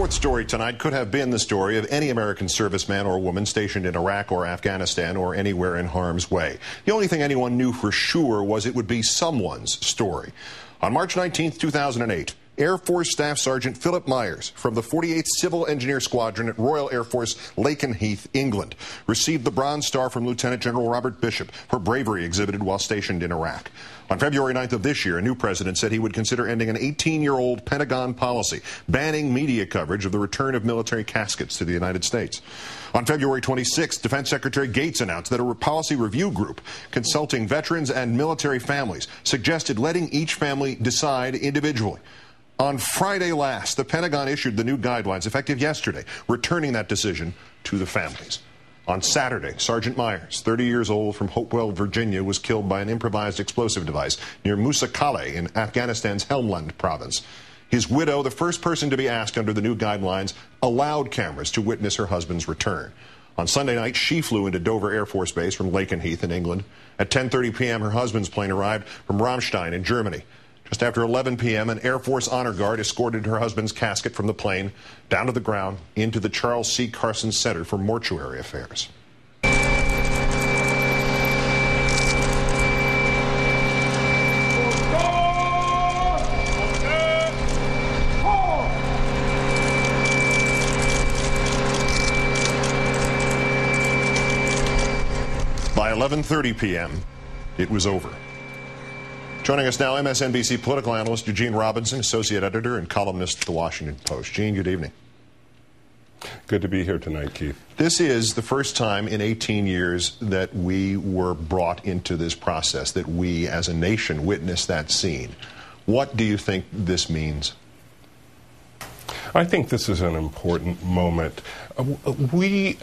fourth story tonight could have been the story of any American serviceman or woman stationed in Iraq or Afghanistan or anywhere in harm's way. The only thing anyone knew for sure was it would be someone's story. On March 19, 2008, Air Force Staff Sergeant Philip Myers from the 48th Civil Engineer Squadron at Royal Air Force Lakenheath, England, received the Bronze Star from Lieutenant General Robert Bishop for bravery exhibited while stationed in Iraq. On February 9th of this year, a new president said he would consider ending an 18-year-old Pentagon policy banning media coverage of the return of military caskets to the United States. On February 26th, Defense Secretary Gates announced that a policy review group consulting veterans and military families suggested letting each family decide individually. On Friday last, the Pentagon issued the new guidelines, effective yesterday, returning that decision to the families. On Saturday, Sergeant Myers, 30 years old from Hopewell, Virginia, was killed by an improvised explosive device near Musa Kale in Afghanistan's Helmand province. His widow, the first person to be asked under the new guidelines, allowed cameras to witness her husband's return. On Sunday night, she flew into Dover Air Force Base from Lakenheath in England. At 10:30 p.m., her husband's plane arrived from Ramstein in Germany. Just after 11 p.m., an Air Force honor guard escorted her husband's casket from the plane down to the ground into the Charles C. Carson Center for Mortuary Affairs. By 11:30 p.m., it was over. Joining us now, MSNBC political analyst Eugene Robinson, associate editor and columnist at The Washington Post. Gene, good evening. Good to be here tonight, Keith. This is the first time in 18 years that we were brought into this process, that we as a nation witnessed that scene. What do you think this means? I think this is an important moment. We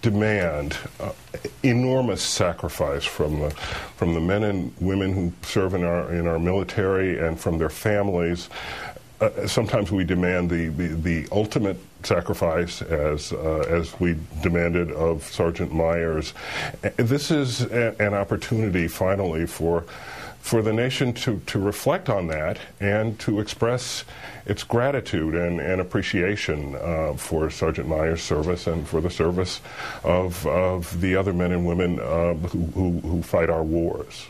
demand enormous sacrifice from the men and women who serve in our military and from their families. Sometimes we demand the ultimate sacrifice, as we demanded of Sergeant Myers. This is an opportunity, finally, for the nation to reflect on that and to express its gratitude and appreciation for Sergeant Myers' service and for the service of the other men and women who fight our wars.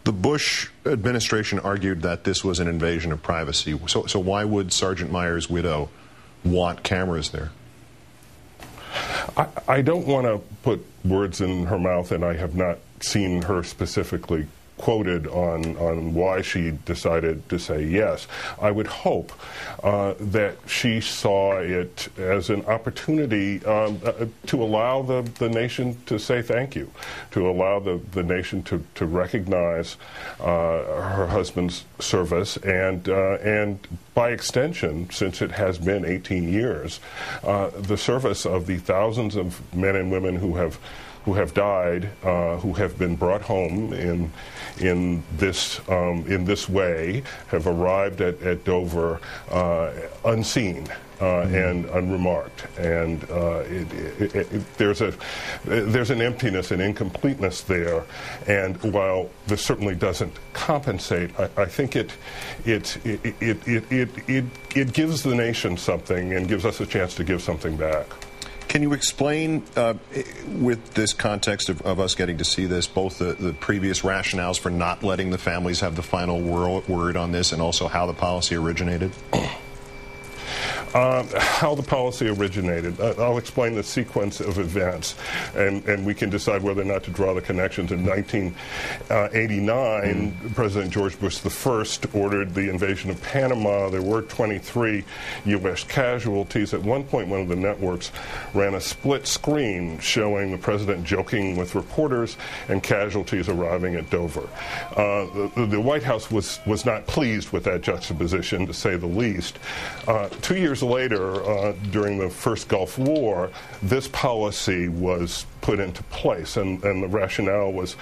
The Bush administration argued that this was an invasion of privacy. So why would Sergeant Myers' widow want cameras there? I don't want to put words in her mouth, and I have not seen her specifically quoted on why she decided to say yes. I would hope that she saw it as an opportunity to allow the nation to say thank you, to allow the nation to recognize her husband's service, and by extension, since it has been 18 years, the service of the thousands of men and women who have died, who have been brought home in this way, have arrived at Dover unseen and unremarked, and there's an emptiness and incompleteness there. And while this certainly doesn't compensate, I think it gives the nation something and gives us a chance to give something back. Can you explain, with this context of us getting to see this, both the previous rationales for not letting the families have the final word on this, and also how the policy originated? How the policy originated. I'll explain the sequence of events, and we can decide whether or not to draw the connections. In 1989, President George Bush I ordered the invasion of Panama. There were 23 U.S. casualties. At one point, one of the networks ran a split screen showing the president joking with reporters and casualties arriving at Dover. The White House was not pleased with that juxtaposition, to say the least. 2 years later, during the first Gulf War, this policy was put into place, and the rationale was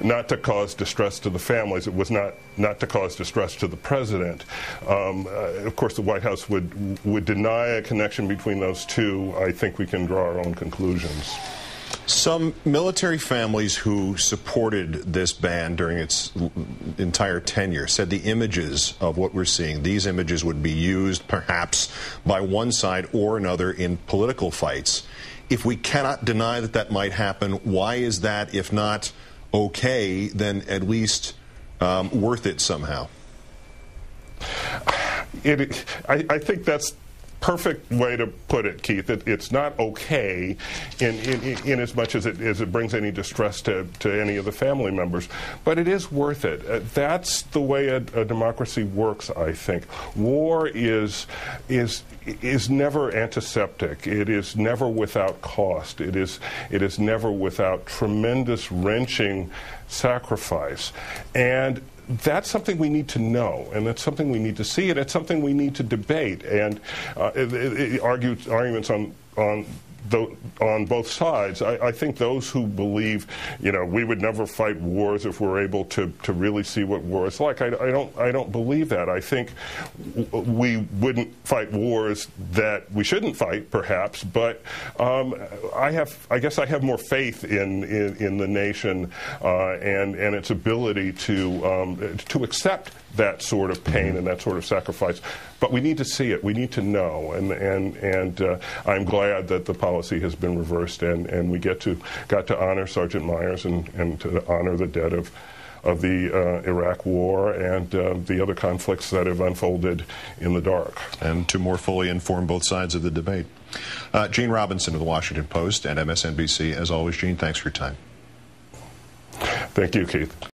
not to cause distress to the families. It was not to cause distress to the president. Of course, the White House would deny a connection between those two. I think we can draw our own conclusions. Some military families who supported this ban during its entire tenure said the images of what we're seeing, these images would be used perhaps by one side or another in political fights. If we cannot deny that that might happen, why is that, if not okay, then at least worth it somehow? I think that's perfect way to put it, Keith. It's not okay in as much as it brings any distress to any of the family members, but it is worth it. That's the way a democracy works, I think. War is never antiseptic. It is never without cost. It is never without tremendous wrenching sacrifice. And that's something we need to know, and that's something we need to see, and it's something we need to debate. And arguments on both sides. I think those who believe, we would never fight wars if we're able to really see what war is like. I don't believe that. I think we wouldn't fight wars that we shouldn't fight, perhaps. But I guess I have more faith in the nation and its ability to accept that sort of pain and that sort of sacrifice. But we need to see it. We need to know. And I'm glad that the policy has been reversed, and we got to honor Sergeant Myers and to honor the dead of the Iraq War and the other conflicts that have unfolded in the dark. And to more fully inform both sides of the debate. Gene Robinson of the Washington Post and MSNBC. As always, Gene, thanks for your time. Thank you, Keith.